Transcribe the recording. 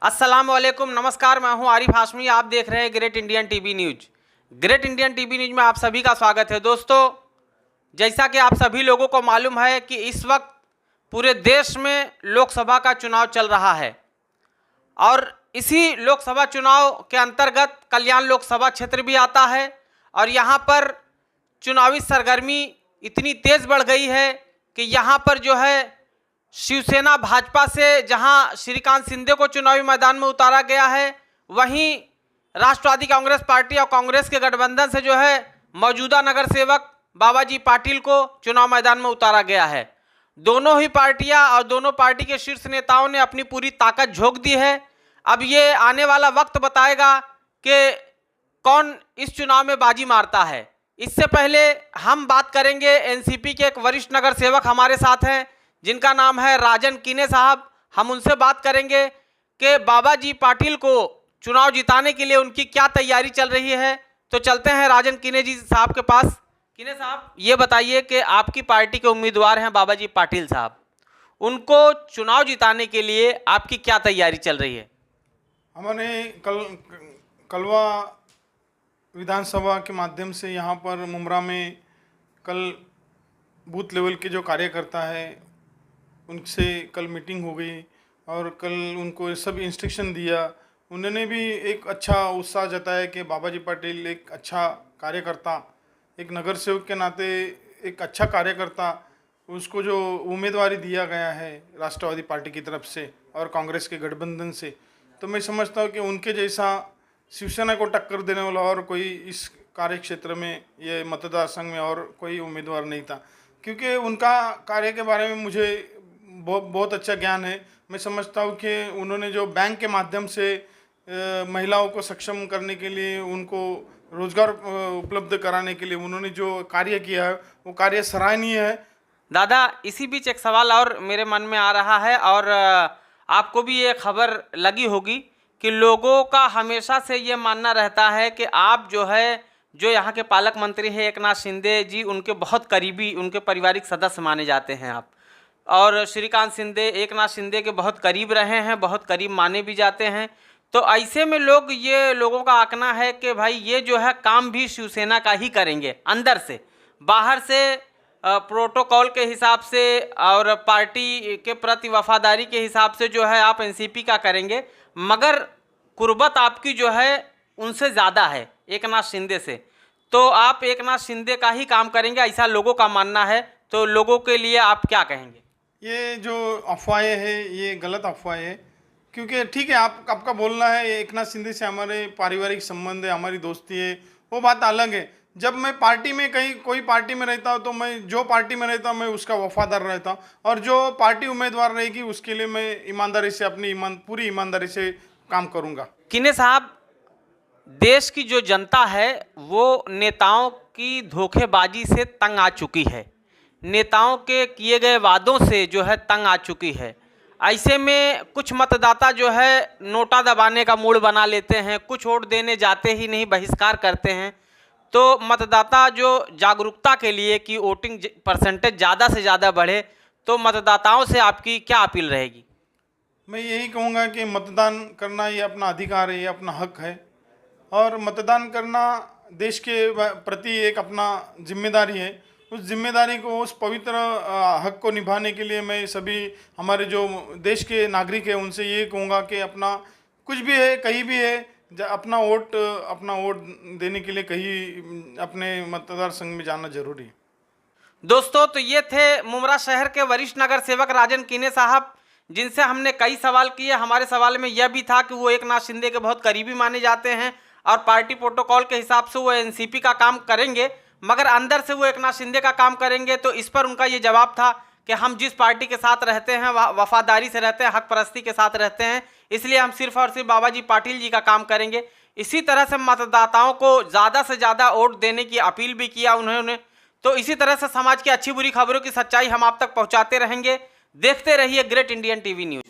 अस्सलाम वालेकुम, नमस्कार। मैं हूं आरिफ हाशमी। आप देख रहे हैं great Indian TV news. Great Indian TV news में आप सभी का स्वागत है। दोस्तों, जैसा कि आप सभी लोगों को मालूम है कि इस वक्त पूरे देश में लोकसभा का चुनाव चल रहा है और इसी लोकसभा चुनाव के अंतर्गत कल्याण लोकसभा क्षेत्र भी आता है और यहाँ पर चुनावी सरगर्मी इतनी तेज़ बढ़ गई है कि यहाँ पर जो है शिवसेना भाजपा से जहां श्रीकांत शिंदे को चुनावी मैदान में उतारा गया है, वहीं राष्ट्रवादी कांग्रेस पार्टी और कांग्रेस के गठबंधन से जो है मौजूदा नगर सेवक बाबाजी पाटिल को चुनाव मैदान में उतारा गया है। दोनों ही पार्टियां और दोनों पार्टी के शीर्ष नेताओं ने अपनी पूरी ताकत झोंक दी है। अब ये आने वाला वक्त बताएगा कि कौन इस चुनाव में बाजी मारता है। इससे पहले हम बात करेंगे एनसीपी के एक वरिष्ठ नगर सेवक हमारे साथ हैं जिनका नाम है राजन कीने साहब। हम उनसे बात करेंगे कि बाबाजी पाटिल को चुनाव जिताने के लिए उनकी क्या तैयारी चल रही है। तो चलते हैं राजन कीने जी साहब के पास। कीने साहब, ये बताइए कि आपकी पार्टी के उम्मीदवार हैं बाबाजी पाटिल साहब, उनको चुनाव जिताने के लिए आपकी क्या तैयारी चल रही है? हमने कलवा विधानसभा के माध्यम से यहाँ पर मुमरा में कल बूथ लेवल के जो कार्यकर्ता है उनसे कल मीटिंग हो गई और कल उनको सब इंस्ट्रक्शन दिया। उन्होंने भी एक अच्छा उत्साह जताया कि बाबाजी पाटिल एक अच्छा कार्यकर्ता, एक नगर सेवक के नाते एक अच्छा कार्यकर्ता, उसको जो उम्मीदवारी दिया गया है राष्ट्रवादी पार्टी की तरफ से और कांग्रेस के गठबंधन से, तो मैं समझता हूँ कि उनके जैसा शिवसेना को टक्कर देने वाला और कोई इस कार्य क्षेत्र में ये मतदार संघ में और कोई उम्मीदवार नहीं था, क्योंकि उनका कार्य के बारे में मुझे बहुत अच्छा ज्ञान है। मैं समझता हूँ कि उन्होंने जो बैंक के माध्यम से महिलाओं को सक्षम करने के लिए, उनको रोजगार उपलब्ध कराने के लिए उन्होंने जो कार्य किया है वो कार्य सराहनीय है। दादा, इसी बीच एक सवाल और मेरे मन में आ रहा है और आपको भी ये खबर लगी होगी कि लोगों का हमेशा से ये मानना रहता है कि आप जो यहाँ के पालक मंत्री हैं एकनाथ शिंदे जी, उनके बहुत करीबी, उनके पारिवारिक सदस्य माने जाते हैं आप, और श्रीकांत शिंदे एकनाथ शिंदे के बहुत करीब रहे हैं, बहुत करीब माने भी जाते हैं। तो ऐसे में लोगों का आंकना है कि भाई ये जो है काम भी शिवसेना का ही करेंगे, अंदर से बाहर से प्रोटोकॉल के हिसाब से और पार्टी के प्रति वफादारी के हिसाब से जो है आप एनसीपी का करेंगे, मगर कुर्बत आपकी जो है उनसे ज़्यादा है एकनाथ शिंदे से, तो आप एकनाथ शिंदे का ही काम करेंगे, ऐसा लोगों का मानना है। तो लोगों के लिए आप क्या कहेंगे? ये जो अफवाहें हैं ये गलत अफवाहें है, क्योंकि ठीक है आपका बोलना है एकनाथ शिंदे से हमारे पारिवारिक संबंध है, हमारी दोस्ती है, वो बात अलग है। जब मैं पार्टी में कहीं कोई पार्टी में रहता हूँ तो मैं जो पार्टी में रहता हूँ मैं उसका वफादार रहता हूँ और जो पार्टी उम्मीदवार रहेगी उसके लिए मैं ईमानदारी से पूरी ईमानदारी से काम करूँगा। कीने साहब, देश की जो जनता है वो नेताओं की धोखेबाजी से तंग आ चुकी है, नेताओं के किए गए वादों से जो है तंग आ चुकी है। ऐसे में कुछ मतदाता जो है नोटा दबाने का मूड बना लेते हैं, कुछ वोट देने जाते ही नहीं, बहिष्कार करते हैं। तो मतदाता जो जागरूकता के लिए कि वोटिंग परसेंटेज ज़्यादा से ज़्यादा बढ़े, तो मतदाताओं से आपकी क्या अपील रहेगी? मैं यही कहूँगा कि मतदान करना ये अपना अधिकार है, ये अपना हक है और मतदान करना देश के प्रति एक अपना जिम्मेदारी है। उस जिम्मेदारी को, उस पवित्र हक को निभाने के लिए मैं सभी हमारे जो देश के नागरिक हैं उनसे ये कहूँगा कि अपना कुछ भी है, कहीं भी है, अपना वोट देने के लिए कहीं अपने मतदार संघ में जाना जरूरी है। दोस्तों, तो ये थे मुमरा शहर के वरिष्ठ नगर सेवक राजन कीने साहब, जिनसे हमने कई सवाल किए। हमारे सवाल में यह भी था कि वो एकनाथ शिंदे के बहुत करीबी माने जाते हैं और पार्टी प्रोटोकॉल के हिसाब से वो एनसीपी का काम करेंगे, मगर अंदर से वो एकनाथ शिंदे का काम करेंगे। तो इस पर उनका ये जवाब था कि हम जिस पार्टी के साथ रहते हैं वफादारी से रहते हैं, हक परस्ती के साथ रहते हैं, इसलिए हम सिर्फ और सिर्फ बाबाजी पाटिल जी का काम करेंगे। इसी तरह से मतदाताओं को ज़्यादा से ज़्यादा वोट देने की अपील भी किया उन्होंने। तो इसी तरह से समाज की अच्छी बुरी खबरों की सच्चाई हम आप तक पहुँचाते रहेंगे। देखते रहिए ग्रेट इंडियन टीवी न्यूज।